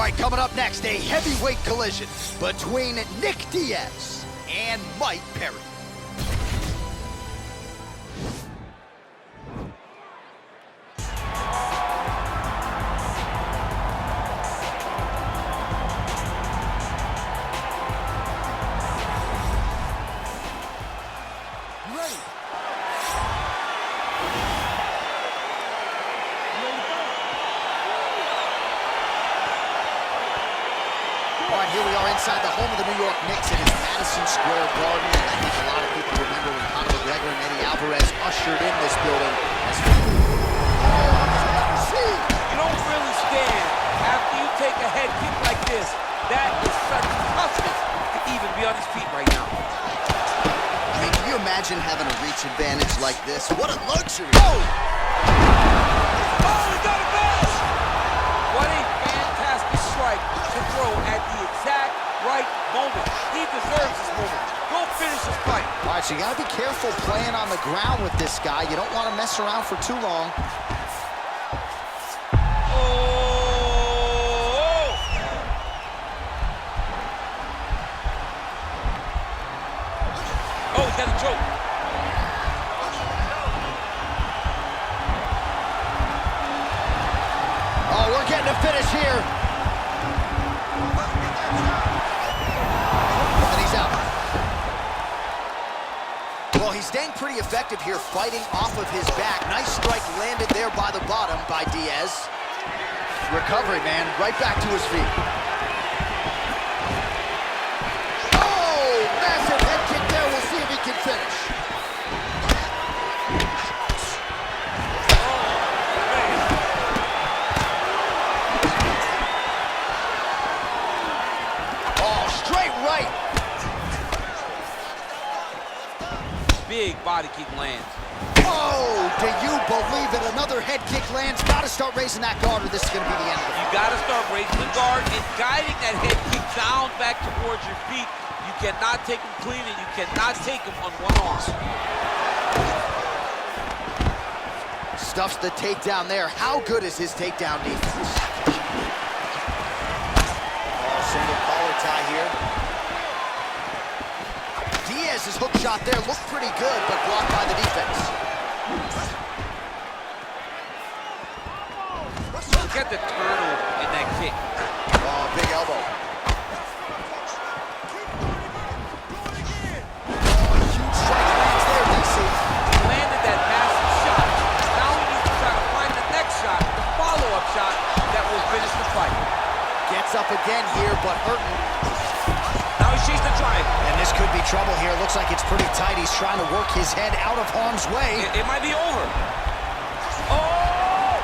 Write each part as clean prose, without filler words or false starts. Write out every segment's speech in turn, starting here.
right, coming up next, a heavyweight collision between Nick Diaz and Mike Perry. All right, here we are inside the home of the New York Knicks. It is Madison Square Garden, and I think a lot of people remember when Conor McGregor and Eddie Alvarez ushered in this building. You don't really stand after you take a head kick like this. That is such toughness to even be on his feet right now. I mean, can you imagine having a reach advantage like this? What a luxury! Oh, he got it back! What a fantastic strike to throw at the exact right moment. He deserves this moment. Go finish this fight. All right, so you gotta be careful playing on the ground with this guy. You don't want to mess around for too long. Oh, he's got a choke. Oh, we're getting a finish here. And he's out. Well, he's staying pretty effective here, fighting off of his back. Nice strike landed there by the bottom by Diaz. Recovery, man, right back to his feet. Oh, massive head kick there. We'll see if he can finish. Big body kick lands. Oh, do you believe it? Another head kick lands. Got to start raising that guard or this is going to be the end of it. You got to start raising the guard and guiding that head kick down back towards your feet. You cannot take him clean and you cannot take him on one arm. Stuffs the takedown there. How good is his takedown defense? Oh, single collar tie here. Diaz's hook shot there looked pretty good, but blocked by the defense. Look at the turtle in that kick. Oh, big elbow. Oh, huge strike lands there, DC. He landed that massive shot. Now he needs to try to find the next shot, the follow-up shot that will finish the fight. Gets up again here, but hurting. Now he sees the triangle. And this could be trouble here. Looks like it's pretty tight. He's trying to work his head out of harm's way. It might be over. Oh!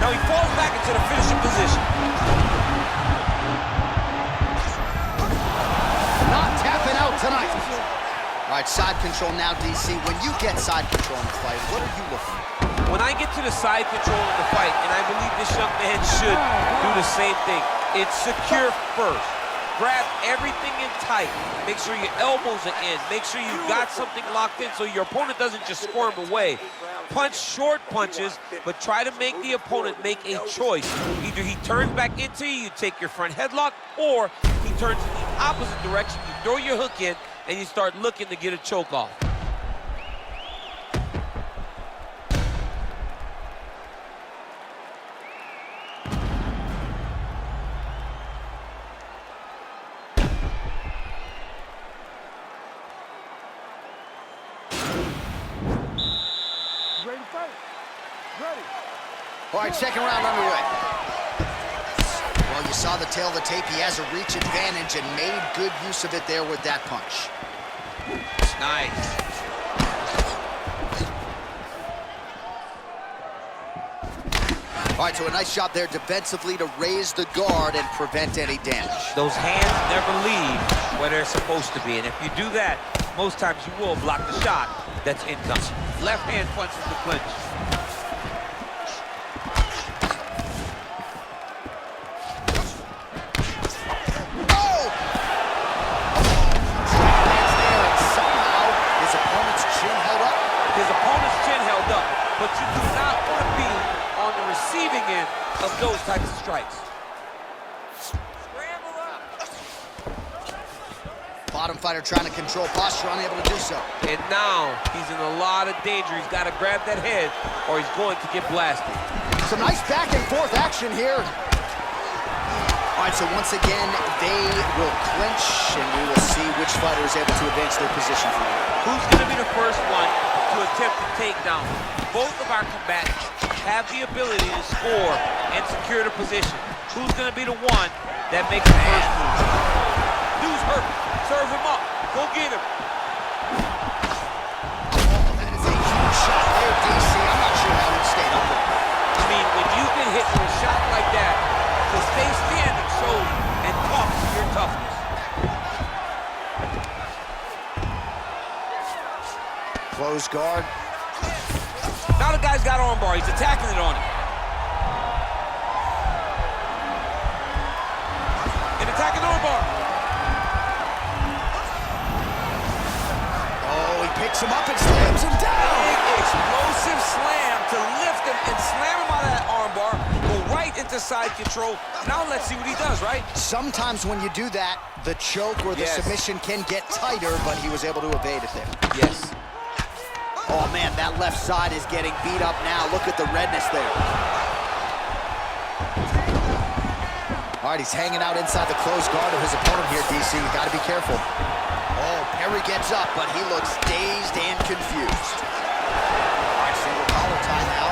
Now he falls back into the finishing position. Not tapping out tonight. All right, side control now, DC. When you get side control in the fight, what are you looking for? When I get to the side control in the fight, and I believe this young man should do the same thing, it's secure first. Grab everything in tight. Make sure your elbows are in. Make sure you got something locked in so your opponent doesn't just squirm away. Punch short punches, but try to make the opponent make a choice. Either he turns back into you, you take your front headlock, or he turns in the opposite direction, you throw your hook in, and you start looking to get a choke off. All right, second round underway. Well, you saw the tail of the tape. He has a reach advantage and made good use of it there with that punch. Nice. All right, so a nice job there defensively to raise the guard and prevent any damage. Those hands never leave where they're supposed to be, and if you do that, most times you will block the shot that's incoming. Left hand punches the clinch. But you do not want to be on the receiving those types of strikes. Scramble up. Bottom fighter trying to control posture, unable to do so. And now he's in a lot of danger. He's got to grab that head or he's going to get blasted. Some nice back and forth action here. All right, so once again, they will clinch, and we will see which fighter is able to advance their position from here. Who's going to be the first one to attempt the takedown? Both of our combatants have the ability to score and secure the position. Who's going to be the one that makes the first move? Dude's hurt. Serve him up. Go get him. Oh, that is a huge shot there, DC. I'm not sure how he stayed up there. I mean, when you get hit with a shot like that, to stay standing shows and talks to your toughness. Close guard. Now the guy's got armbar. He's attacking it on him. And attacking armbar. Oh, he picks him up and slams him down. Big explosive slam to lift him and slam him out of that armbar. Go right into side control. Now let's see what he does, right? Sometimes when you do that, the choke or the submission can get tighter, but he was able to evade it there. Yes. Oh, man, that left side is getting beat up now. Look at the redness there. All right, he's hanging out inside the closed guard of his opponent here, DC. You got to be careful. Oh, Perry gets up, but he looks dazed and confused. All right, single collar tie now.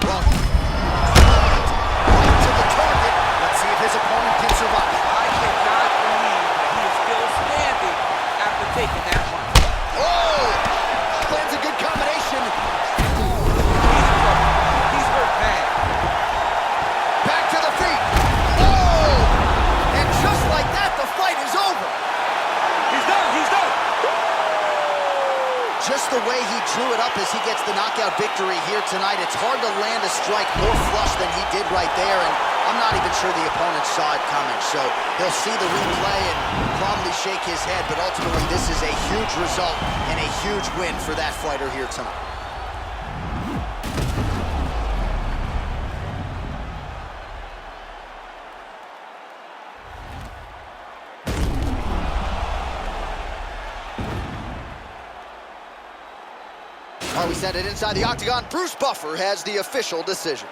Well, right to the target. Let's see if his opponent can survive. I cannot believe he is still standing after taking that one. Oh! Lands a good combination. He's hurt bad. Back to the feet. Oh! And just like that, the fight is over. He's done. He's done. Just the way he drew it up as he gets the knockout victory here tonight, it's hard to land a strike more flush than he did right there, and I'm not even sure the opponent saw it coming, so he'll see the replay and probably shake his head, but ultimately this is a huge result and a huge win for that fighter here tonight. We send it inside the octagon. Bruce Buffer has the official decision.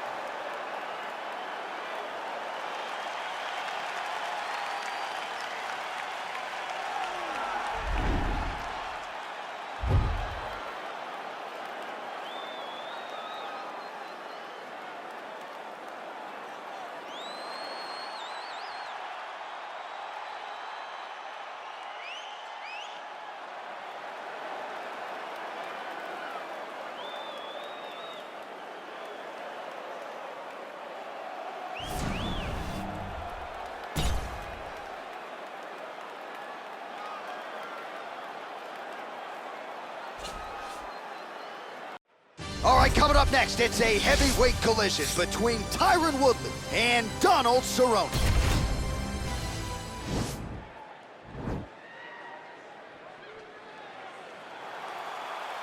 All right, coming up next, it's a heavyweight collision between Tyron Woodley and Donald Cerrone.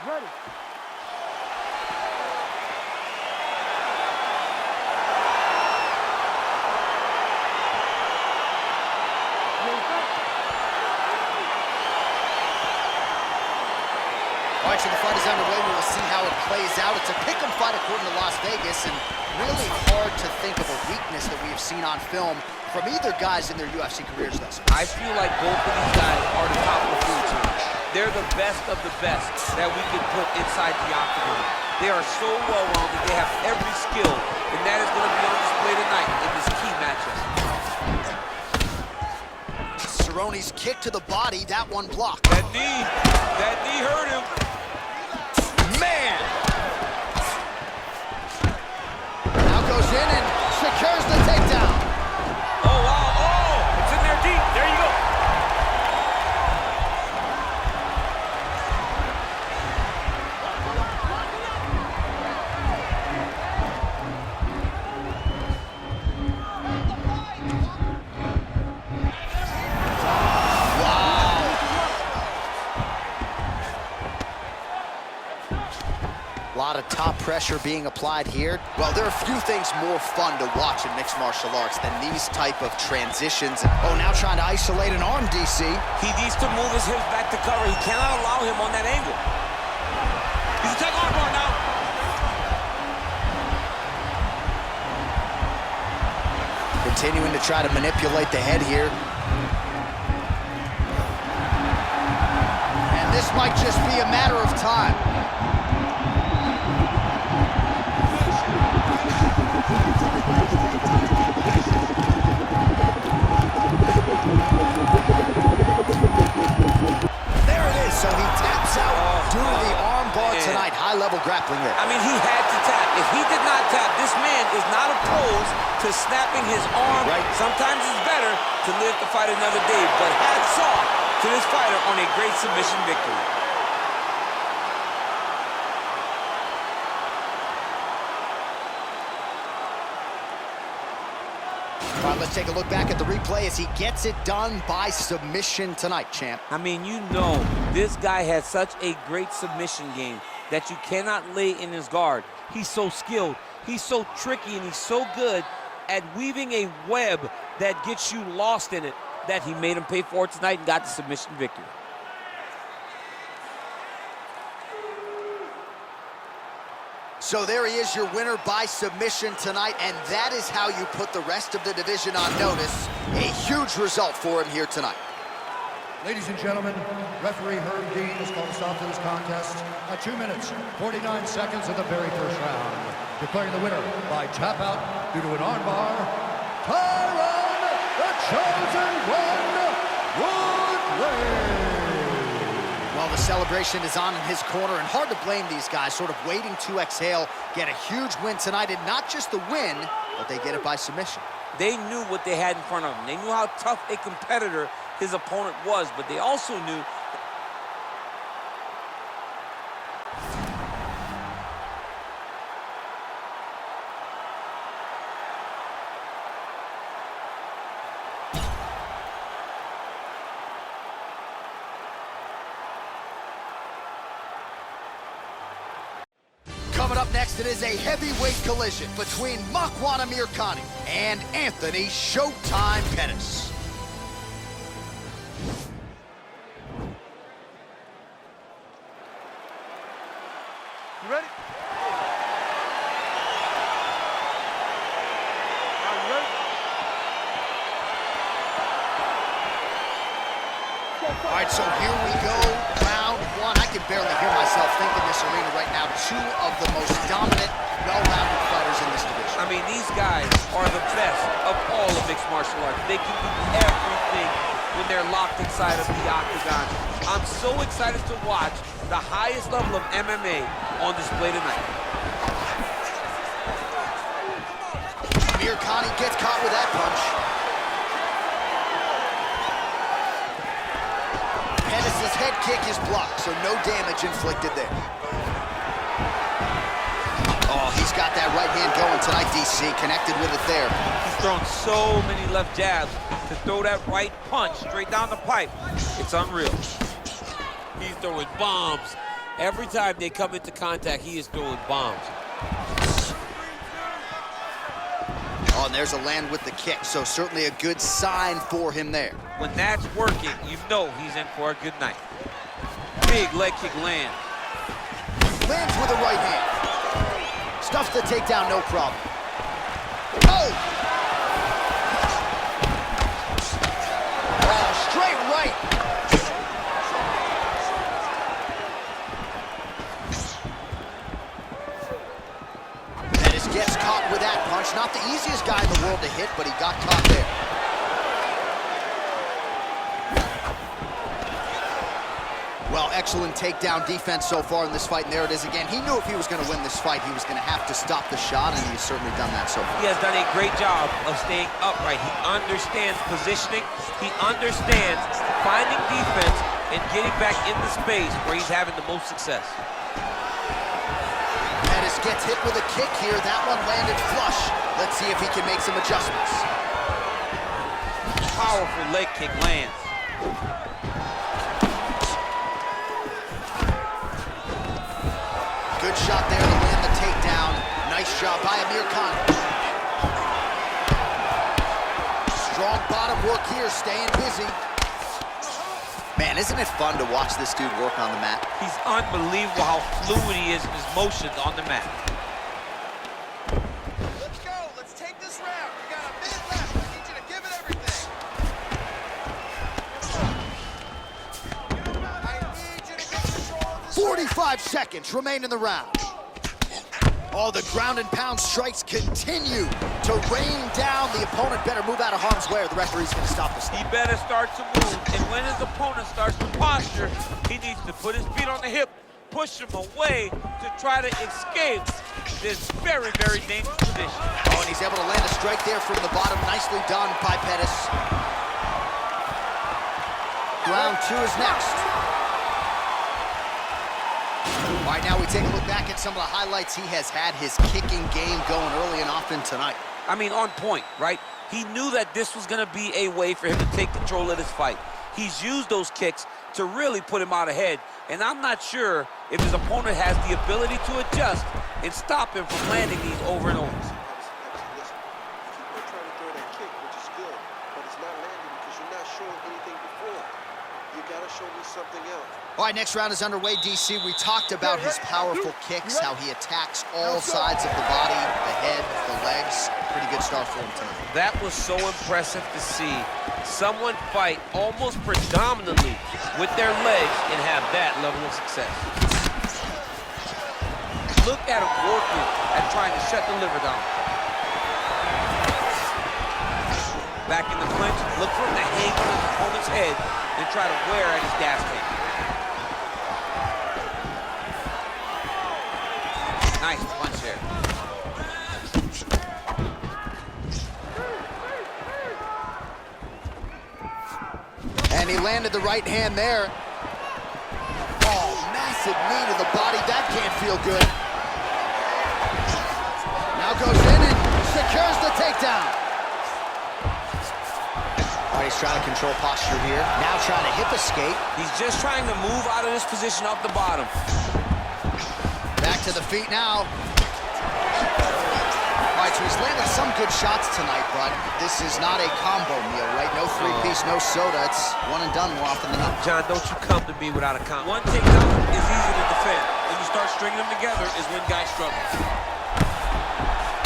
Ready. All right, so the fight is underway. We will see how it plays out. It's a pick'em fight according to Las Vegas, and really hard to think of a weakness that we have seen on film from either guys in their UFC careers thus far. I feel like both of these guys are the top of the food chain. They're the best of the best that we can put inside the octagon. They are so well-rounded. They have every skill, and that is going to be on display tonight in this key matchup. Cerrone's kick to the body, that one blocked. That knee hurt him. Man! Now goes in and secures the takedown. Oh, wow. Oh, it's in there deep. There you go. A lot of top pressure being applied here. Well, there are a few things more fun to watch in mixed martial arts than these type of transitions. Oh, now trying to isolate an arm, DC. He needs to move his hips back to cover. He cannot allow him on that angle. He's a tech arm bar now. Continuing to try to manipulate the head here. And this might just be a matter of time. There it is, so he taps out due to the arm bar tonight. High-level grappling there. I mean, he had to tap. If he did not tap, this man is not opposed to snapping his arm. Right. Sometimes it's better to live to fight another day, but hats off to this fighter on a great submission victory. All right, let's take a look back at the replay as he gets it done by submission tonight, champ. I mean, you know, this guy has such a great submission game that you cannot lay in his guard. He's so skilled, he's so tricky, and he's so good at weaving a web that gets you lost in it that he made him pay for it tonight and got the submission victory. So there he is, your winner by submission tonight, and that is how you put the rest of the division on notice. A huge result for him here tonight. Ladies and gentlemen, referee Herb Dean has called a stop to this contest at 2 minutes, 49 seconds of the very first round. Declaring the winner by tap out due to an armbar, Tyron, the Chosen One, Woodley. Well, the celebration is on in his corner, and hard to blame these guys, sort of waiting to exhale, get a huge win tonight, and not just the win, but they get it by submission. They knew what they had in front of them. They knew how tough a competitor his opponent was, but they also knew Coming up next, it is a heavyweight collision between Makwan Amirkhani and Anthony Showtime Pettis. You ready? Are you ready? All right, so here we go, round one. I can barely hear myself think in this arena right now. Two of the most dominant, well-rounded fighters in this division. I mean, these guys are the best of all of mixed martial arts. They can do everything when they're locked inside of the octagon. I'm so excited to watch the highest level of MMA on display tonight. Amirkhani gets caught with that punch. Pettis' head kick is blocked, so no damage inflicted there. Oh, he's got that right hand going tonight, DC. Connected with it there. He's thrown so many left jabs to throw that right punch straight down the pipe. It's unreal. He's throwing bombs. Every time they come into contact, he is throwing bombs. Oh, and there's a land with the kick, so certainly a good sign for him there. When that's working, you know he's in for a good night. Big leg kick land. Lands with a right hand. Stuffs the takedown, no problem. Oh! Oh, straight right. Pettis gets caught with that punch. Not the easiest guy in the world to hit, but he got caught there. Well, excellent takedown defense so far in this fight, and there it is again. He knew if he was going to win this fight, he was going to have to stop the shot, and he's certainly done that so far. He has done a great job of staying upright. He understands positioning. He understands finding defense and getting back in the space where he's having the most success. Pettis gets hit with a kick here. That one landed flush. Let's see if he can make some adjustments. Powerful leg kick lands. Good shot there to land the job by Amir Khan. Strong bottom work here, staying busy. Man, isn't it fun to watch this dude work on the mat? He's unbelievable how fluid he is in his motions on the mat. Let's go. Let's take this round. You got a minute left. I need you to give it everything. I need you to get control of this. 45 seconds remain in the round. Oh, the ground and pound strikes continue to rain down. The opponent better move out of harm's way or the referee's going to stop this. He better start to move, and when his opponent starts to posture, he needs to put his feet on the hip, push him away to try to escape this very, very dangerous position. Oh, and he's able to land a strike there from the bottom. Nicely done by Pettis. Round 2 is next. All right, now we take a look back at some of the highlights. He has had his kicking game going early and often tonight. I mean, on point, right? He knew that this was going to be a way for him to take control of this fight. He's used those kicks to really put him out ahead, and I'm not sure if his opponent has the ability to adjust and stop him from landing these over and over. Listen, keep on trying to throw that kick, which is good, but it's not landing because you're not showing anything before. You gotta show me something else. All right, next round is underway, DC. We talked about his powerful kicks, how he attacks all sides of the body, the head, the legs. Pretty good start for him tonight. That was so impressive to see someone fight almost predominantly with their legs and have that level of success. Look at him working at trying to shut the liver down. Back in the clinch, look for him to hang on his opponent's head and try to wear at his gas tank. Nice punch there. And he landed the right hand there. Oh, massive knee to the body. That can't feel good. Now goes in and secures the takedown. All right, he's trying to control posture here. Now trying to hip escape. He's just trying to move out of this position off the bottom. Back to the feet now. All right, so he's landed some good shots tonight, but this is not a combo meal, right? No three-piece, no soda. It's one and done more often than not. John, don't you come to me without a combo. One takedown is easy to defend. When you start stringing them together is when guys struggle.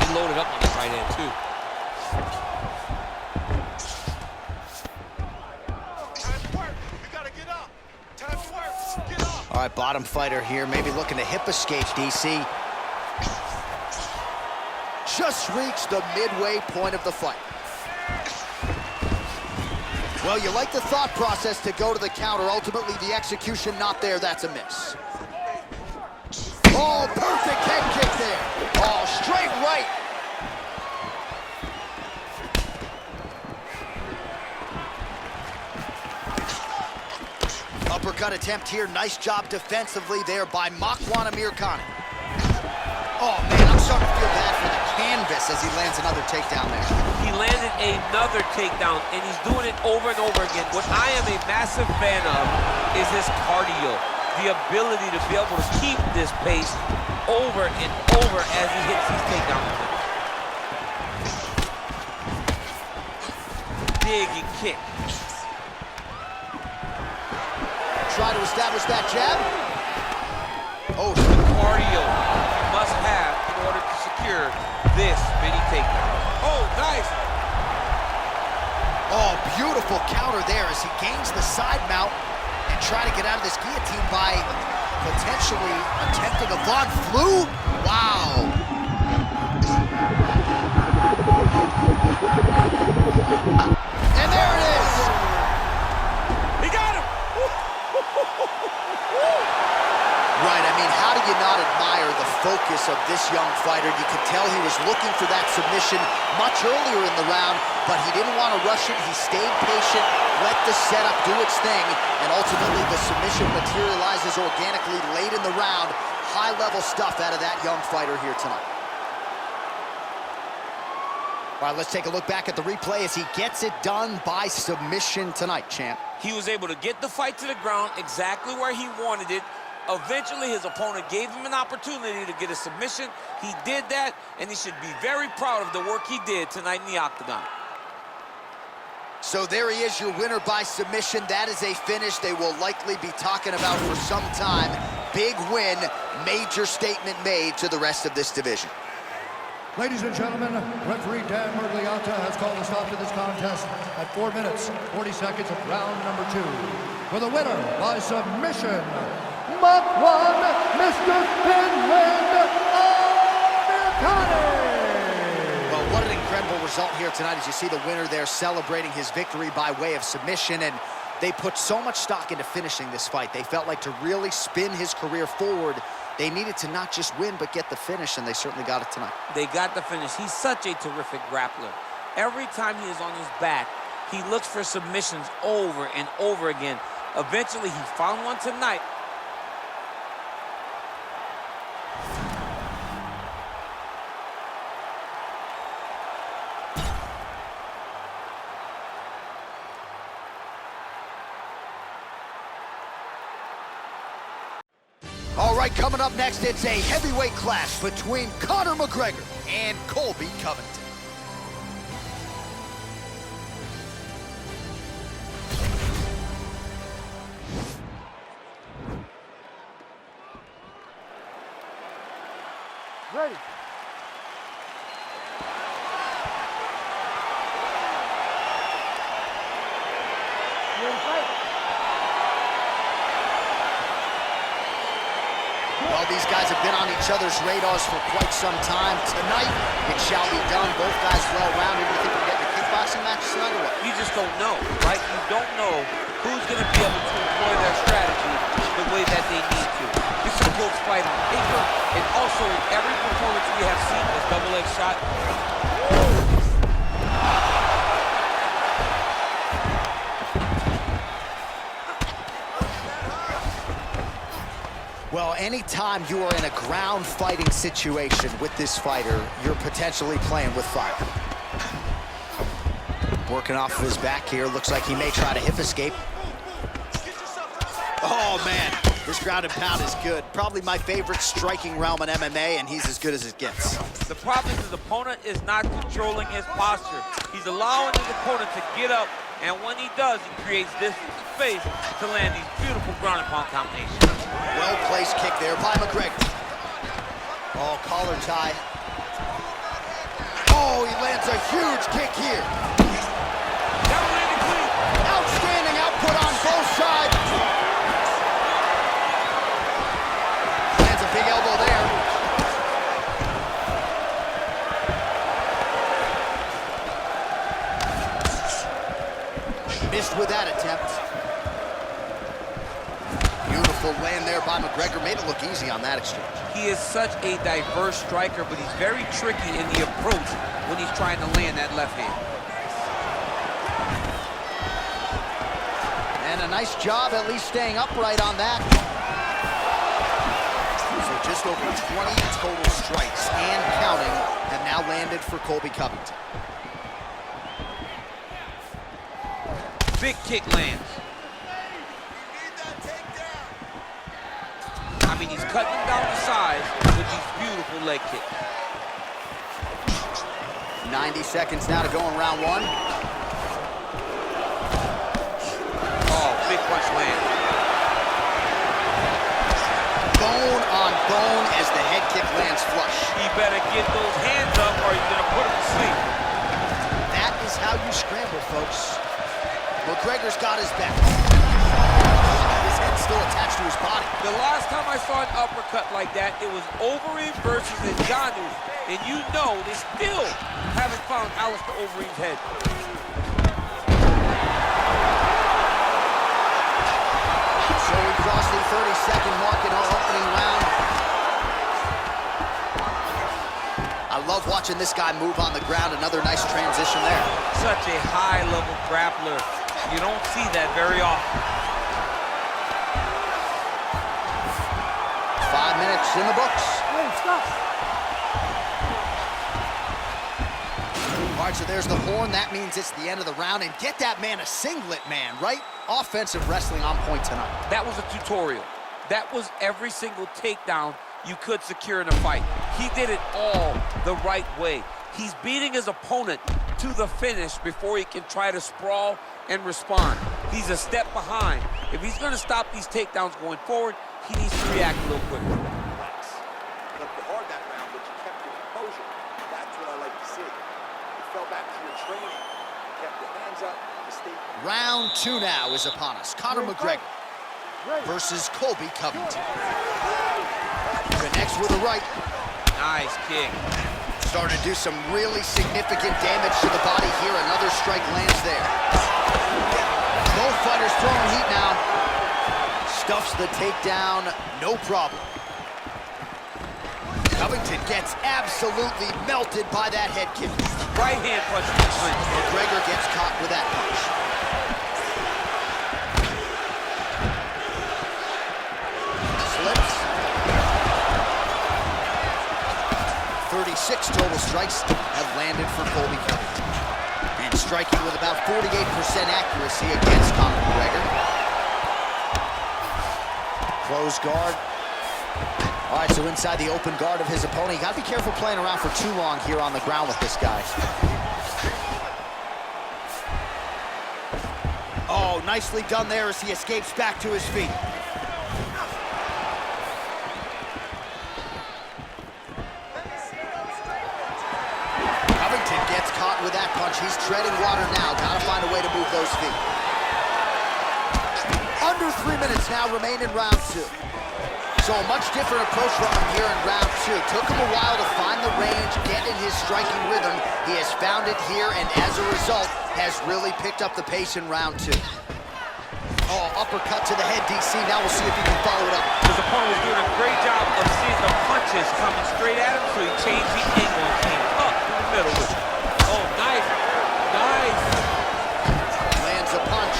He loaded up on this right hand, too. Time to work. You gotta get up. Time to work. Get up. All right, bottom fighter here, maybe looking to hip escape, DC. Just reached the midway point of the fight. Well, you like the thought process to go to the counter. Ultimately, the execution not there. That's a miss. Oh, perfect head kick there. Oh, straight right. Uppercut attempt here. Nice job defensively there by Makwan Amir Khan. Oh, man, I'm starting to feel bad for the canvas as he lands another takedown there. He landed another takedown, and he's doing it over and over again. What I am a massive fan of is his cardio, the ability to be able to keep this pace over and over as he hits these takedowns. Dig and kick. Try to establish that jab. Oh, The cardio must have in order to secure this many takedowns. Oh, nice. oh, beautiful counter there as he gains the side mount and try to get out of this guillotine by potentially attempting a Von Flue. Wow. And there it is. He got him. Right, I mean, how do you not admire the focus of this young fighter? You could tell he was looking for that submission much earlier in the round, but he didn't want to rush it. He stayed patient, let the setup do its thing, and ultimately the submission materializes organically late in the round. High-level stuff out of that young fighter here tonight. All right, let's take a look back at the replay as he gets it done by submission tonight, champ. He was able to get the fight to the ground exactly where he wanted it, Eventually, his opponent gave him an opportunity to get a submission. He did that, and he should be very proud of the work he did tonight in the octagon. So there he is, your winner by submission. That is a finish they will likely be talking about for some time. Big win, major statement made to the rest of this division. Ladies and gentlemen, referee Dan Murgliata has called a stop to this contest at 4 minutes, 40 seconds of round number 2. For the winner by submission, Mach 1, Mr. Finland Americani! Well, what an incredible result here tonight as you see the winner there celebrating his victory by way of submission, and they put so much stock into finishing this fight. They felt like to really spin his career forward, they needed to not just win, but get the finish, and they certainly got it tonight. They got the finish. He's such a terrific grappler. Every time he is on his back, he looks for submissions over and over again. Eventually, he found one tonight. All right, coming up next, it's a heavyweight clash between Conor McGregor and Colby Covington. Ready. Well, these guys have been on each other's radars for quite some time. Tonight, it shall be done. Both guys well-rounded. You think we're getting a kickboxing match tonight or what? You just don't know, right? You don't know who's going to be able to employ their strategy the way that they need to. This is a close fight on paper, and also in every performance we have seen this double-leg shot. Well, anytime you are in a ground fighting situation with this fighter, you're potentially playing with fire. Working off of his back here. Looks like he may try to hip escape. Oh, man. This ground and pound is good. Probably my favorite striking realm in MMA, and he's as good as it gets. The problem is his opponent is not controlling his posture. He's allowing his opponent to get up, and when he does, he creates distance and space to land these beautiful ground and pound combinations. Well-placed kick there by McGregor. Oh, collar tie. Oh, he lands a huge kick here. That landed clean. Outstanding output on both sides. Lands a big elbow there. Missed with that attempt. Beautiful land there by McGregor. Made it look easy on that exchange. He is such a diverse striker, but he's very tricky in the approach when he's trying to land that left hand. And a nice job at least staying upright on that. So just over 20 total strikes and counting have now landed for Colby Covington. Big kick lands. I mean, he's cutting him down the sides with these beautiful leg kicks. 90 seconds now to go in round 1. Oh, big punch land. Bone on bone as the head kick lands flush. He better get those hands up or he's gonna put him to sleep. That is how you scramble, folks. McGregor's got his back. His head's still attached to his body. The last time I saw an uppercut like that, it was Overeem versus Ngannou. And you know they still haven't found Alistair Overeem's head. So we crossed the 30-second mark in our opening round. I love watching this guy move on the ground. Another nice transition there. Such a high-level grappler. You don't see that very often. 5 minutes in the books. Hey, stop. All right, so there's the horn. That means it's the end of the round. And get that man a singlet, man, right? Offensive wrestling on point tonight. That was a tutorial. That was every single takedown you could secure in a fight. He did it all the right way. He's beating his opponent to the finish before he can try to sprawl and respond. He's a step behind. If he's going to stop these takedowns going forward, he needs to react a little quicker. Looked hard that round, but you kept your composure. That's what I like to see. You fell back to your training, kept your hands up, you stayed. Round 2 now is upon us. Conor McGregor versus Colby Covington. Connects with a right. Nice kick. Starting to do some really significant damage to the body here. Another strike lands there. Both fighters throwing heat now. Stuffs the takedown, no problem. Covington gets absolutely melted by that head kick. Right hand punch. McGregor gets caught with that punch. Slips. 36 total strikes have landed for Colby Covington. And striking with about 48% accuracy against Conor McGregor. Close guard. All right, so inside the open guard of his opponent. You gotta be careful playing around for too long here on the ground with this guy. Oh, nicely done there as he escapes back to his feet. Covington gets caught with that punch. He's treading water now. Gotta find a way to move those feet. Under 3 minutes now remain in round 2. So a much different approach from him here in round 2. Took him a while to find the range, get in his striking rhythm. He has found it here, and as a result, has really picked up the pace in round 2. Oh, uppercut to the head, DC. Now we'll see if he can follow it up. His opponent was doing a great job of seeing the punches coming straight at him, so he changed the angle and came up to the middle with it. Oh, nice. Nice. Lands a punch.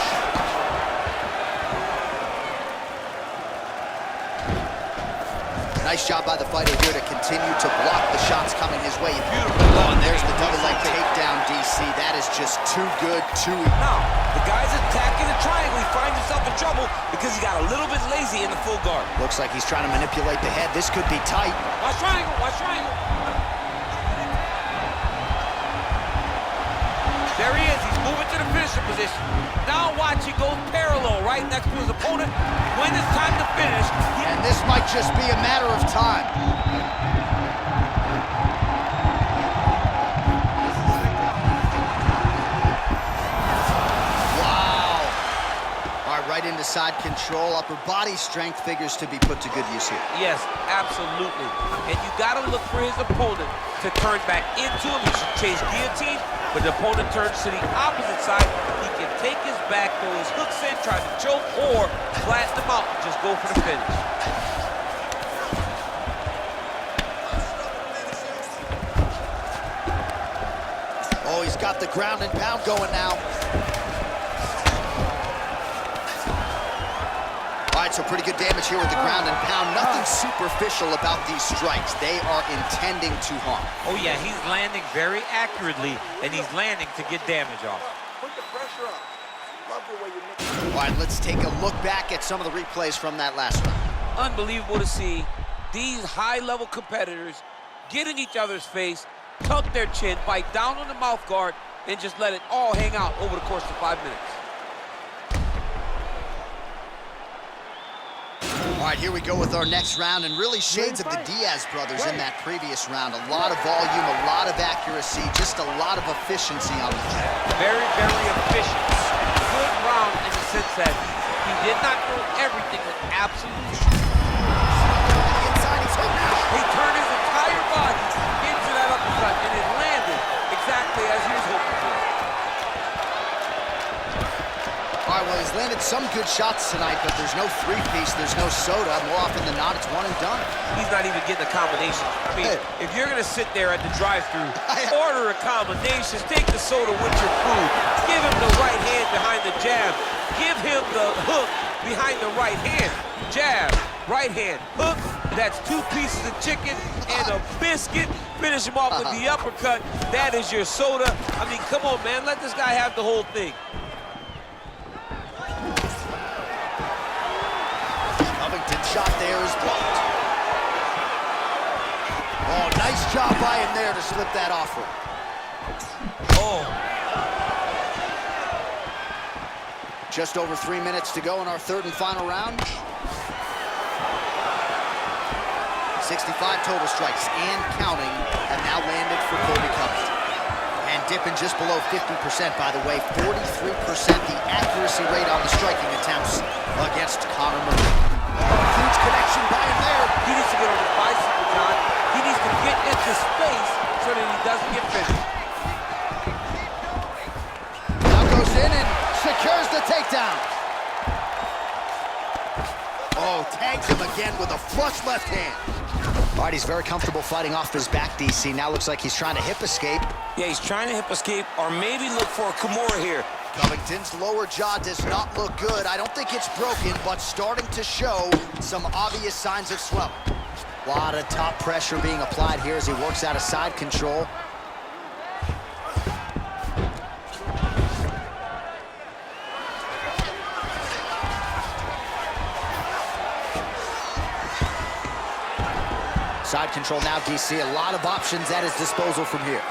Nice job by the fighter here to continue to block the shots coming his way. Beautiful. Oh, and there's the double leg takedown, DC. That is just too good, too easy. Now, the guy's attacking the triangle. He finds himself in trouble because he got a little bit lazy in the full guard. Looks like he's trying to manipulate the head. This could be tight. Watch triangle, watch triangle. There he is. He's moving to the finisher position. Now watch, he goes parallel right next to his opponent. When it's time to finish, And this might just be a matter of time. Wow. All right, right into side control. Upper body strength figures to be put to good use here. yes, absolutely. And you got to look for his opponent to turn back into him. He should chase guillotine, but the opponent turns to the opposite side. He can take his back, throw his hooks in, try to choke, or flatten him out and just go for the finish. Oh, he's got the ground and pound going now. All right, so pretty good damage here with the ground and pound. Nothing superficial about these strikes. They are intending to harm. Oh yeah, he's landing very accurately, and he's landing to get damage off. Put the pressure on. Love the way you mix. All right, let's take a look back at some of the replays from that last round. Unbelievable to see these high-level competitors get in each other's face, tuck their chin, bite down on the mouth guard, and just let it all hang out over the course of 5 minutes. All right, here we go with our next round, and really shades of the Diaz brothers in that previous round. A lot of volume, a lot of accuracy, just a lot of efficiency on the track. Very, very efficient. Good round in the sense that he did not throw everything with absolute. Inside, he's hurt now. He turned his entire body into that uppercut, and it landed exactly as he was hoping for. All right, well, he's landed some good shots tonight, but there's no three-piece, there's no soda. More often than not, it's one and done. He's not even getting a combination. I mean, if you're going to sit there at the drive-thru, order a combination, take the soda with your food, give him the right hand behind the jab, give him the hook behind the right hand, jab, right hand, hook. That's 2 pieces of chicken and a biscuit. Finish him off with the uppercut. That is your soda. I mean, come on, man. Let this guy have the whole thing. Covington shot Nice job by him there to slip that offer. Oh. Just over 3 minutes to go in our third and final round. 65 total strikes and counting have now landed for Colby Covington. And dipping just below 50%, by the way, 43% the accuracy rate on the striking attempts against Conor Murray. Huge connection by him there. He needs to get on his bicycle, John. He needs to get into space so that he doesn't get finished. Now goes in and secures the takedown. Oh, tags him again with a flush left hand. All right, he's very comfortable fighting off his back, DC. Now looks like he's trying to hip escape. Yeah, he's trying to hip escape or maybe look for a Kimura here. Covington's lower jaw does not look good. I don't think it's broken, but starting to show some obvious signs of swelling. A lot of top pressure being applied here as he works out of side control. Side control now, DC. A lot of options at his disposal from here.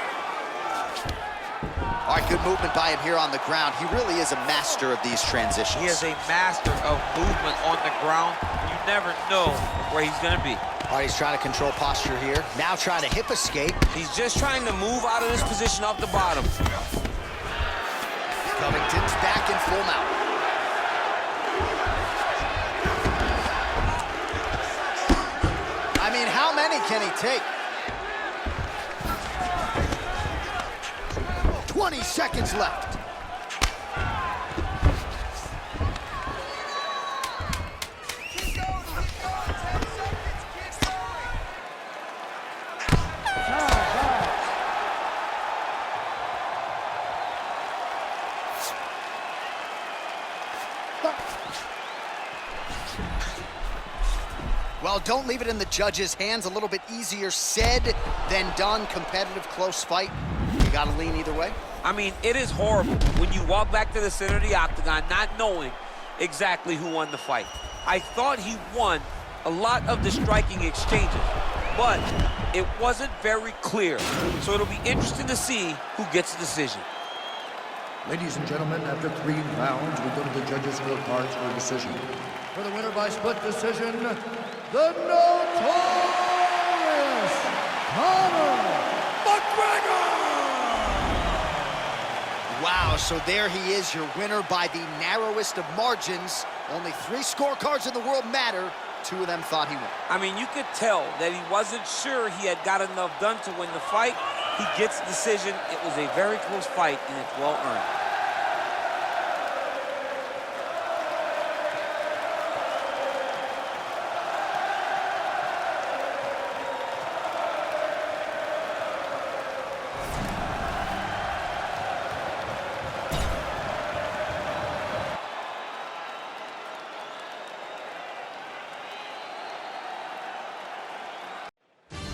All right, good movement by him here on the ground. He really is a master of these transitions. He is a master of movement on the ground. You never know where he's going to be. All right, he's trying to control posture here. Now trying to hip escape. He's just trying to move out of this position off the bottom. Covington's back in full mount. I mean, how many can he take? 20 seconds left. Keep going, 10 seconds, keep going. Well, don't leave it in the judges' hands. A little bit easier said than done. Competitive, close fight. You got to lean either way. I mean, it is horrible when you walk back to the center of the octagon not knowing exactly who won the fight. I thought he won a lot of the striking exchanges, but it wasn't very clear. So it'll be interesting to see who gets the decision. Ladies and gentlemen, after 3 rounds, we go to the judges' scorecards for a decision. For the winner by split decision, the notorious Conor McGregor! Wow, so there he is, your winner by the narrowest of margins. Only 3 scorecards in the world matter. 2 of them thought he won. I mean, you could tell that he wasn't sure he had got enough done to win the fight. He gets the decision. It was a very close fight, and it's well earned.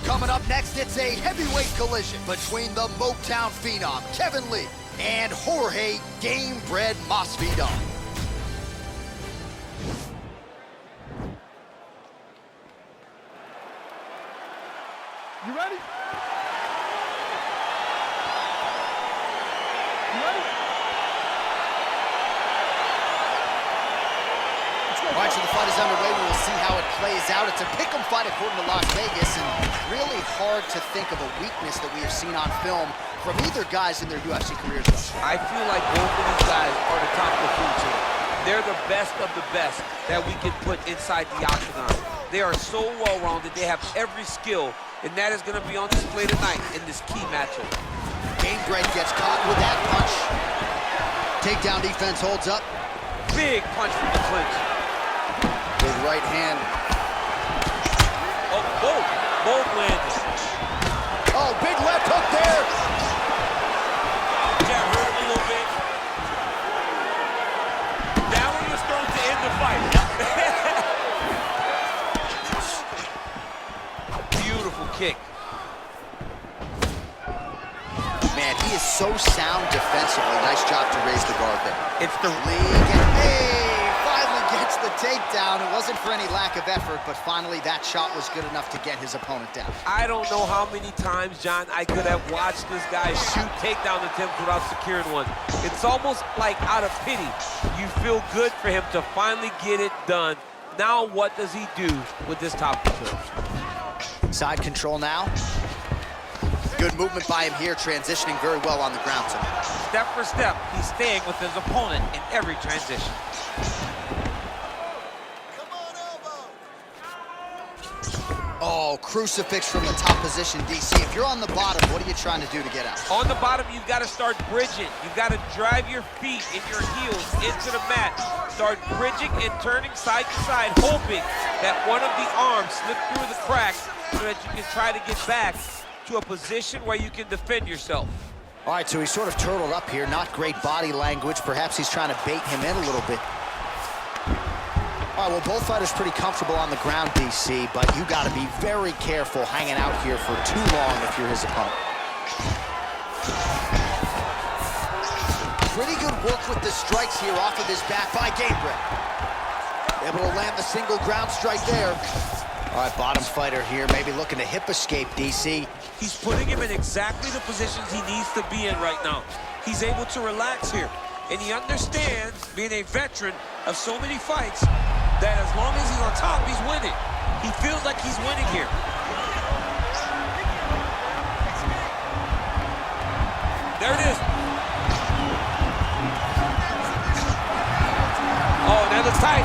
Coming up next, it's a heavyweight collision between the Motown phenom, Kevin Lee, and Jorge Gamebred Masvidal. You ready? You ready? All right, so the fight is underway. We will see how it plays out. It's a pick'em fight according to Las Vegas, and really hard to think of a weakness that we have seen on film from either guys in their UFC careers thus far. I feel like both of these guys are the top of the food chain. They're the best of the best that we can put inside the octagon. They are so well-rounded. They have every skill, and that is going to be on display tonight in this key matchup. Gamebred gets caught with that punch. Takedown defense holds up. Big punch from the clinch. Big right hand. Oh, both landed. Oh, big left hook there. Jab hurt him a little bit. Now when you're starting to end the fight. Beautiful kick. Man, he is so sound defensively. Nice job to raise the guard there. It's the Lee, finally gets the takedown. It wasn't for any lack of effort, but finally that shot was good enough to get his opponent down. I don't know how many times, John, I could have watched this guy shoot takedown attempts without securing one. It's almost like out of pity. You feel good for him to finally get it done. Now what does he do with this top control? Side control now. Good movement by him here, transitioning very well on the ground tonight. Step for step, he's staying with his opponent in every transition. Oh, crucifix from the top position, DC. If you're on the bottom, what are you trying to do to get out? On the bottom, you've got to start bridging. You've got to drive your feet and your heels into the mat. Start bridging and turning side to side, hoping that one of the arms slip through the cracks so that you can try to get back to a position where you can defend yourself. All right, so he's sort of turtled up here. Not great body language. Perhaps he's trying to bait him in a little bit. All right, well, both fighters pretty comfortable on the ground, DC, but you got to be very careful hanging out here for too long if you're his opponent. Pretty good work with the strikes here off of his back by Gabriel. Able to land the single ground strike there. All right, bottom fighter here, maybe looking to hip escape, DC. He's putting him in exactly the positions he needs to be in right now. He's able to relax here, and he understands, being a veteran of so many fights, that as long as he's on top, he's winning. He feels like he's winning here. There it is. Oh, that looks tight.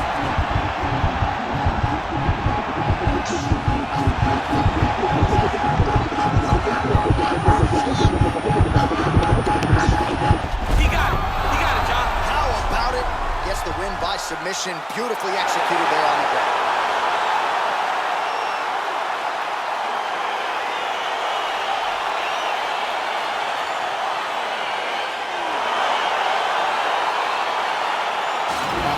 He got it. He got it, John. How about it? Gets the win by submission. Beautifully executed there on the ground.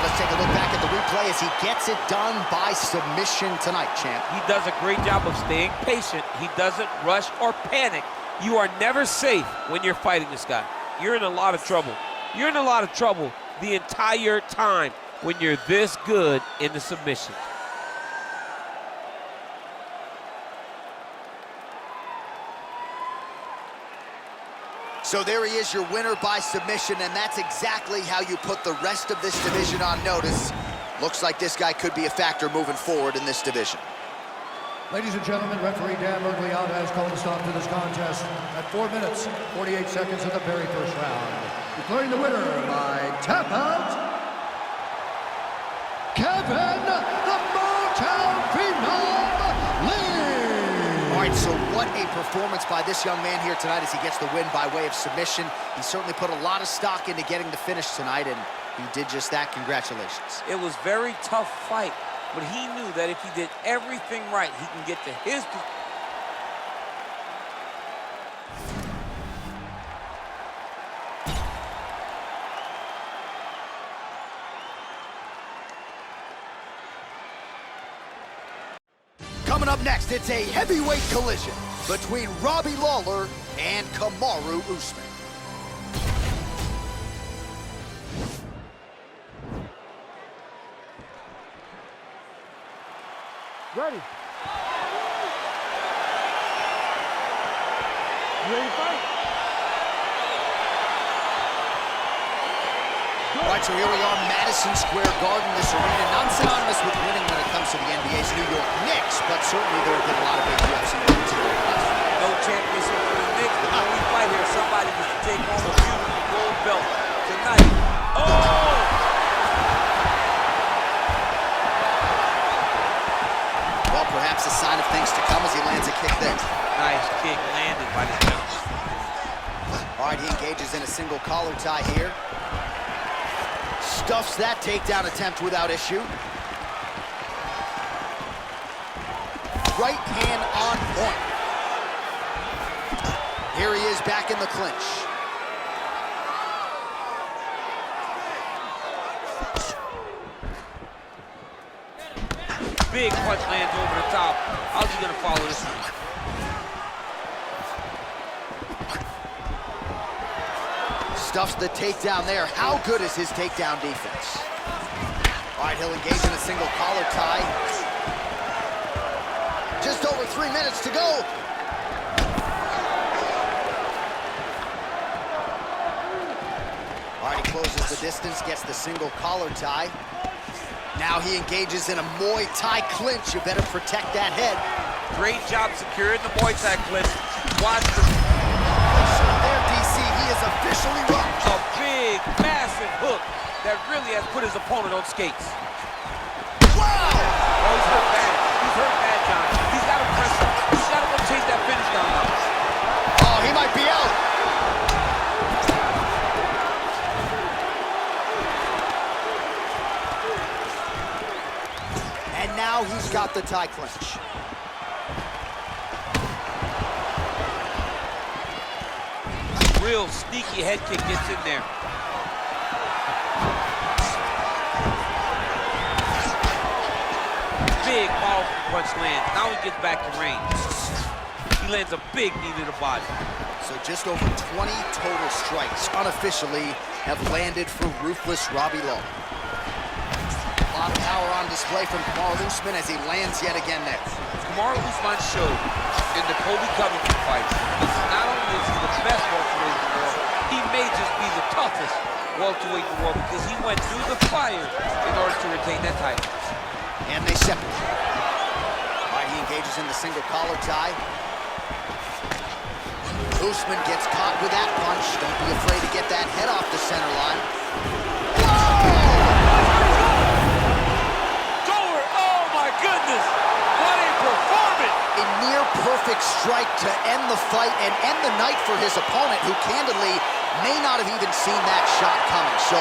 Let's take a look back at the replay as he gets it done by submission tonight, champ. He does a great job of staying patient. He doesn't rush or panic. You are never safe when you're fighting this guy. You're in a lot of trouble. You're in a lot of trouble the entire time when you're this good in the submission. So there he is, your winner by submission, and that's exactly how you put the rest of this division on notice. Looks like this guy could be a factor moving forward in this division. Ladies and gentlemen, referee Dan Mergliata has called a stop to this contest at 4 minutes, 48 seconds of the very first round. Declaring the winner by tap out, Kevin the Motown Phenom Lee. All right, so what a performance by this young man here tonight as he gets the win by way of submission. He certainly put a lot of stock into getting the finish tonight, and he did just that. Congratulations. It was a very tough fight, but he knew that if he did everything right, he can get to his... Coming up next, it's a heavyweight collision between Robbie Lawler and Kamaru Usman. Ready. You ready to fight? All right, so here we are, Madison Square Garden, this arena, not synonymous with winning when it comes to the NBA's New York Knicks, but certainly there have been a lot of big UFC wins here. No championship for the Knicks, but when we fight here, somebody needs to take home a beautiful gold belt tonight. Oh! Well, perhaps a sign of things to come as he lands a kick there. Nice kick landed by the Jones. All right, he engages in a single collar tie here. Stuffs that takedown attempt without issue. Right hand on point. Here he is back in the clinch. Big punch lands over the top. How's he gonna follow this one? Stuffs the takedown there. How good is his takedown defense? All right, he'll engage in a single collar tie. Just over 3 minutes to go. All right, he closes the distance, gets the single collar tie. Now he engages in a Muay Thai clinch. You better protect that head. Great job securing the Muay Thai clinch. Watch the... There, DC, he is officially rocked. A big, massive hook that really has put his opponent on skates. Wow! Oh, he's hurt bad. He's hurt bad, John. He's got to press him. He's got to go chase that finish down now. Oh, he might be out. And now he's got the tie clinch. Real sneaky head kick gets in there. Big, powerful punch lands. Now he gets back to range. He lands a big knee to the body. So just over 20 total strikes unofficially have landed for ruthless Robbie Lawler. A lot of power on display from Kamaru Usman as he lands yet again there. Kamaru Usman showed in the Colby Covington fight, not only is he the best welterweight in the world, he may just be the toughest welterweight in the world because he went through the fire in order to retain that title. And they separate. All right, he engages in the single collar tie. Usman gets caught with that punch. Don't be afraid to get that head off the center line. Goer, oh my goodness! What a performance! A near perfect strike to end the fight and end the night for his opponent, who candidly may not have even seen that shot coming. So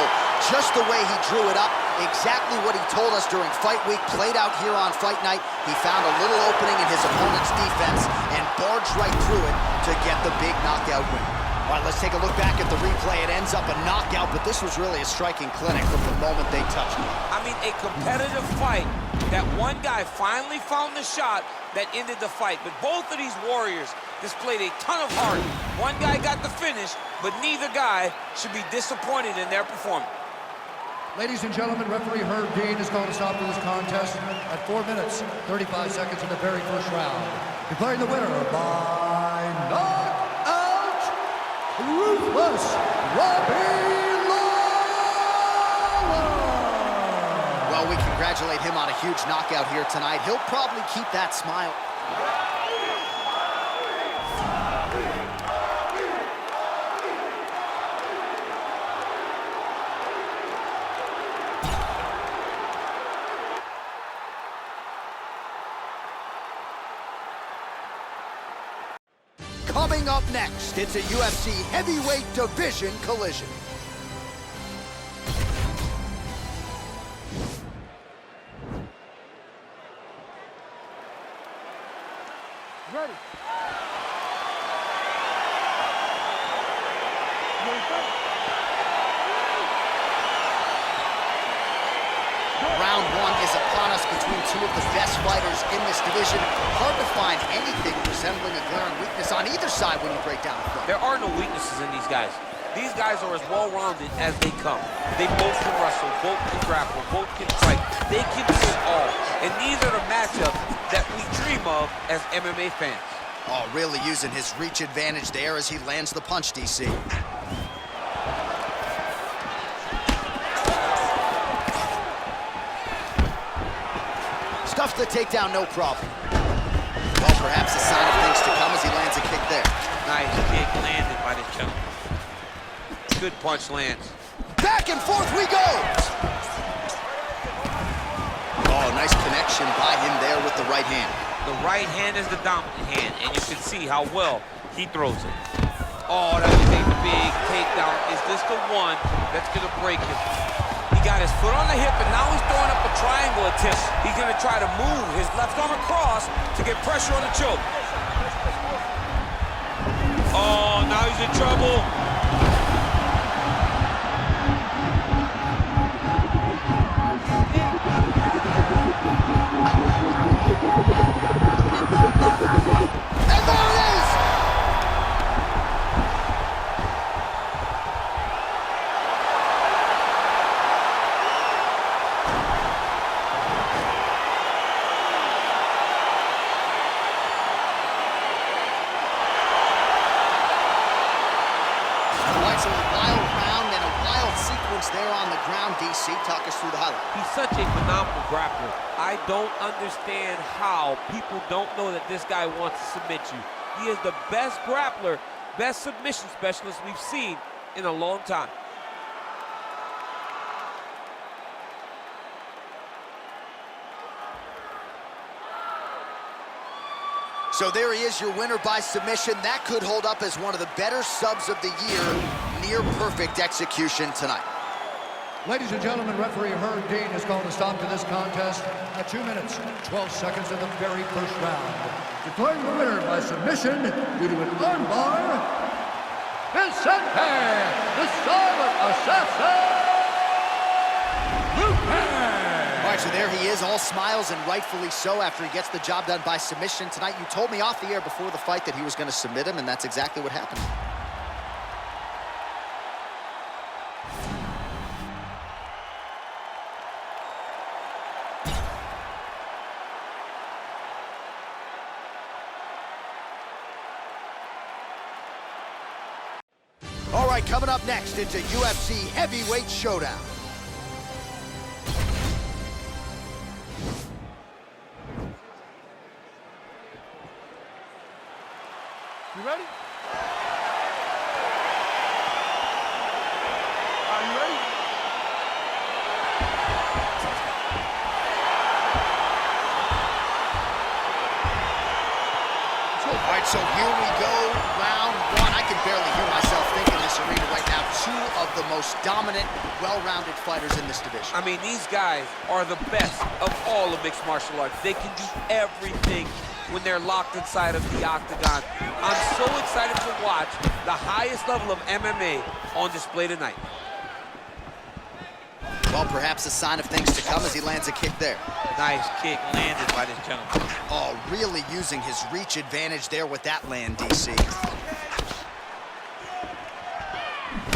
just the way he drew it up, exactly what he told us during fight week, played out here on fight night. He found a little opening in his opponent's defense and barged right through it to get the big knockout win. All right, let's take a look back at the replay. It ends up a knockout, but this was really a striking clinic from the moment they touched it. I mean, a competitive fight that one guy finally found the shot that ended the fight. But both of these warriors displayed a ton of heart. One guy got the finish, but neither guy should be disappointed in their performance. Ladies and gentlemen, referee Herb Dean has called a stop to this contest at 4 minutes, 35 seconds in the very first round. Declaring the winner by knockout, ruthless Robbie Lawler. Well, we congratulate him on a huge knockout here tonight. He'll probably keep that smile. Coming up next, it's a UFC heavyweight division collision. Ready. Round one is upon us between two of the best fighters in this division. Hard to find anything resembling a glaring weakness on either side when you break down the fight. There are no weaknesses in these guys. These guys are as well-rounded as they come. They both can wrestle, both can grapple, both can fight. They can do it all. And these are the matchups that we dream of as MMA fans. Oh, really using his reach advantage there as he lands the punch, DC. Stuffs the takedown, no problem. Well, perhaps a sign of things to come as he lands a kick there. Nice kick landed by this gentleman. Good punch lands. Back and forth we go! Oh, nice connection by him there with the right hand. The right hand is the dominant hand, and you can see how well he throws it. Oh, that's a big takedown. Is this the one that's gonna break him? He got his foot on the hip, and now he's throwing up a triangle attempt. He's gonna try to move his left arm across to get pressure on the choke. Oh, now he's in trouble. And there it is! DC. Talk us through the highlight. He's such a phenomenal grappler. I don't understand how people don't know that this guy wants to submit you. He is the best grappler, best submission specialist we've seen in a long time. So there he is, your winner by submission. That could hold up as one of the better subs of the year. Near perfect execution tonight. Ladies and gentlemen, referee Herb Dean has called a stop to this contest at 2 minutes, 12 seconds of the very first round. Declaring the winner by submission due to an armbar, Vicente, the Silent Assassin, All right, so there he is, all smiles and rightfully so after he gets the job done by submission tonight. You told me off the air before the fight that he was going to submit him, and that's exactly what happened. All right, coming up next, it's a UFC heavyweight showdown. You ready? Are you ready? All right, so here we go, round one. I can barely hear myself think in this arena right now. Two of the most dominant, well-rounded fighters in this division. I mean, these guys are the best of all of mixed martial arts. They can do everything when they're locked inside of the octagon. I'm so excited to watch the highest level of MMA on display tonight. Well, perhaps a sign of things to come as he lands a kick there. Nice kick landed by this gentleman. Oh, really using his reach advantage there with that land, DC.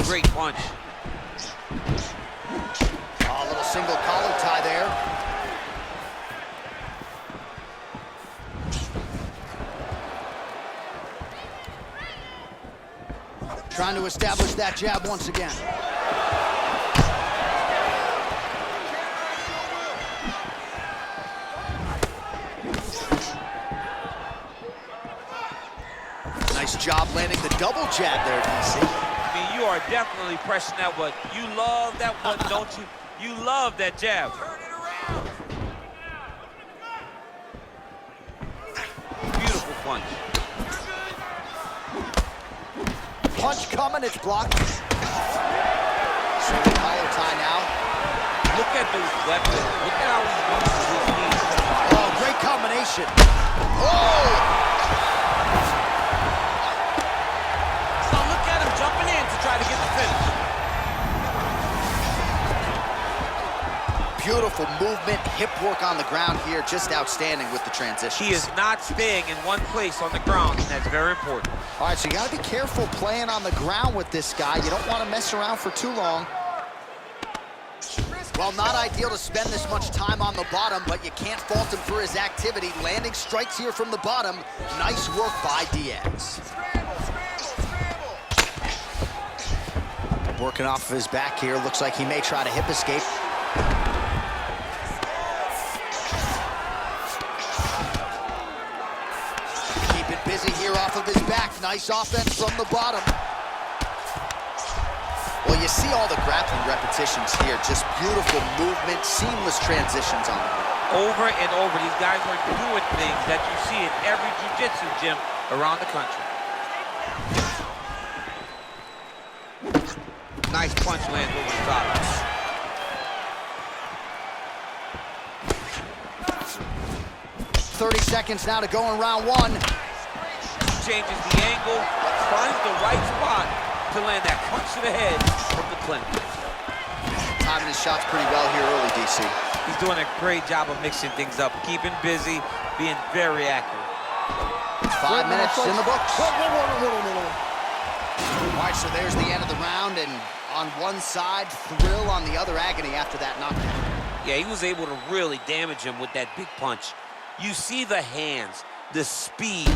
Great punch. Oh, a little single collar tie there. Trying to establish that jab once again. Nice job landing the double jab there, DC. I mean, you are definitely pressing that one. You love that one, don't you? You love that jab. Beautiful punch. Punch coming, it's blocked. Single collar tie now. Look at those weapons. Look at how he uses his knees. Oh, great combination. Oh! Now look at him jumping in to try to get the finish. Beautiful movement, hip work on the ground here, just outstanding with the transition. He is not staying in one place on the ground, and that's very important. All right, so you gotta be careful playing on the ground with this guy. You don't wanna mess around for too long. Well, not ideal to spend this much time on the bottom, but you can't fault him for his activity. Landing strikes here from the bottom. Nice work by Diaz. Working off of his back here. Looks like he may try to hip escape. Keep it busy here off of his back. Nice offense from the bottom. Well, you see all the grappling repetitions here. Just beautiful movement, seamless transitions on the ground. Over and over, these guys are doing things that you see in every jiu-jitsu gym around the country. Nice punch lands over the top. 30 seconds now to go in round one. Changes the angle, finds the right spot to land that punch to the head of the clinic. Timing his shots pretty well here early, DC. He's doing a great job of mixing things up, keeping busy, being very accurate. 5 minutes in the books. All right, so there's the end of the round, and on one side, thrill, on the other, agony after that knockdown. Yeah, he was able to really damage him with that big punch. You see the hands, the speed,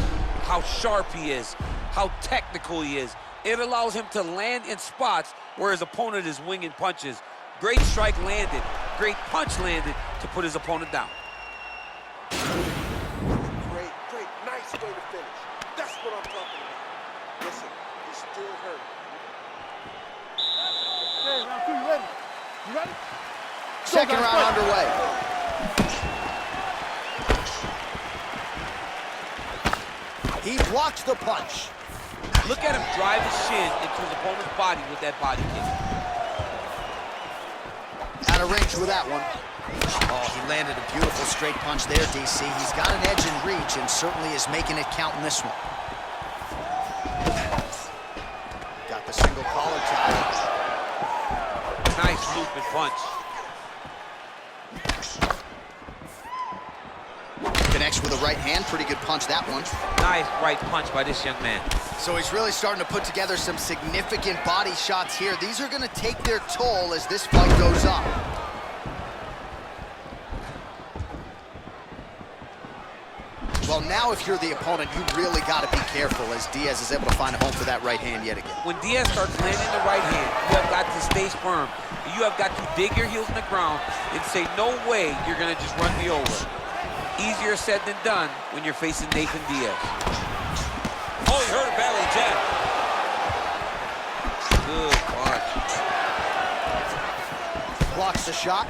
how sharp he is, how technical he is. It allows him to land in spots where his opponent is winging punches. Great strike landed, great punch landed to put his opponent down. Great, great, nice way to finish. That's what I'm talking about. Listen, he's still hurt. Okay, round 2, you ready? You ready? Second round underway. He blocks the punch. Look at him drive his shin into his opponent's body with that body kick. Out of range with that one. Oh, he landed a beautiful straight punch there, DC. He's got an edge in reach and certainly is making it count in this one. Got the single collar tie. Nice looping punch. Connects with a right hand. Pretty good punch, that one. Nice right punch by this young man. So he's really starting to put together some significant body shots here. These are going to take their toll as this fight goes on. Well, now if you're the opponent, you really got to be careful as Diaz is able to find a home for that right hand yet again. When Diaz starts landing the right hand, you have got to stay firm. You have got to dig your heels in the ground and say, no way you're going to just run me over. Easier said than done when you're facing Nathan Diaz. Oh, he heard a belly jab. Good punch. Blocks the shot.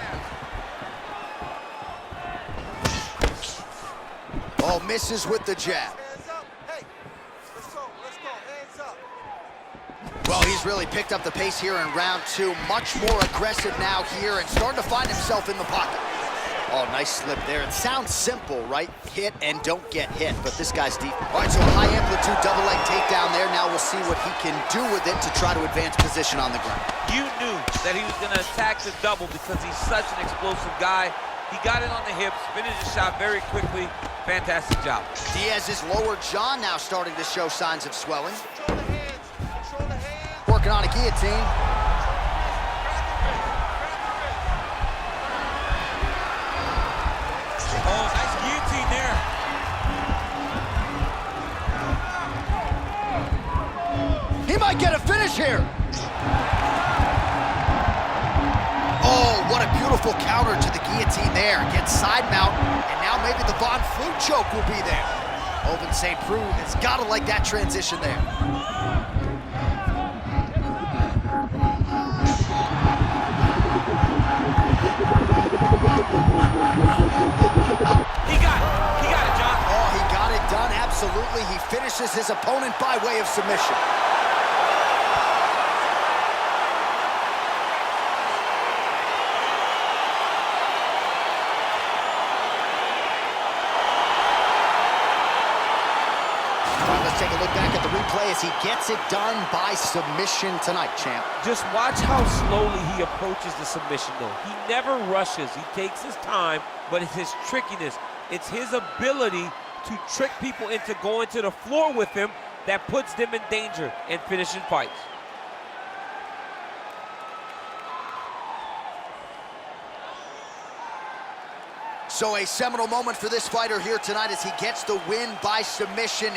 Oh, misses with the jab. Hands up. Hey, let's go, hands up. Well, he's really picked up the pace here in round 2. Much more aggressive now here and starting to find himself in the pocket. Oh, nice slip there. It sounds simple, right? Hit and don't get hit, but this guy's deep. All right, so a high amplitude double leg takedown there. Now we'll see what he can do with it to try to advance position on the ground. You knew that he was going to attack the double because he's such an explosive guy. He got it on the hips, finished the shot very quickly. Fantastic job. Diaz's lower jaw now starting to show signs of swelling. Control the hands. Control the hands. Working on a guillotine. Oh, nice guillotine there. He might get a finish here. Oh, what a beautiful counter to the guillotine there. Gets side mount, and now maybe the Von Flue choke will be there. Oven St. Preux has got to like that transition there. He got it, John. Oh, he got it done, absolutely. He finishes his opponent by way of submission. Let's take a look back at the replay as he gets it done by submission tonight, champ. Just watch how slowly he approaches the submission, though. He never rushes. He takes his time, but it's his trickiness. It's his ability to trick people into going to the floor with him that puts them in danger and finishing fights. So a seminal moment for this fighter here tonight as he gets the win by submission.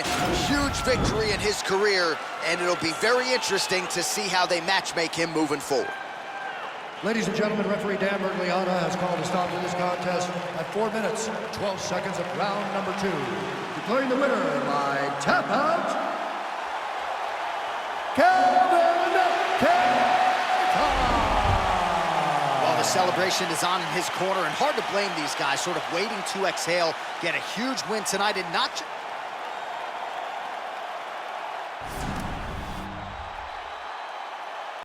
Huge victory in his career, and it'll be very interesting to see how they matchmake him moving forward. Ladies and gentlemen, referee Dan Bergliana has called a stop to this contest at 4 minutes, 12 seconds of round number 2. Declaring the winner by tap out, Kevin K. Well, the celebration is on in his corner, and hard to blame these guys, sort of waiting to exhale, get a huge win tonight, and not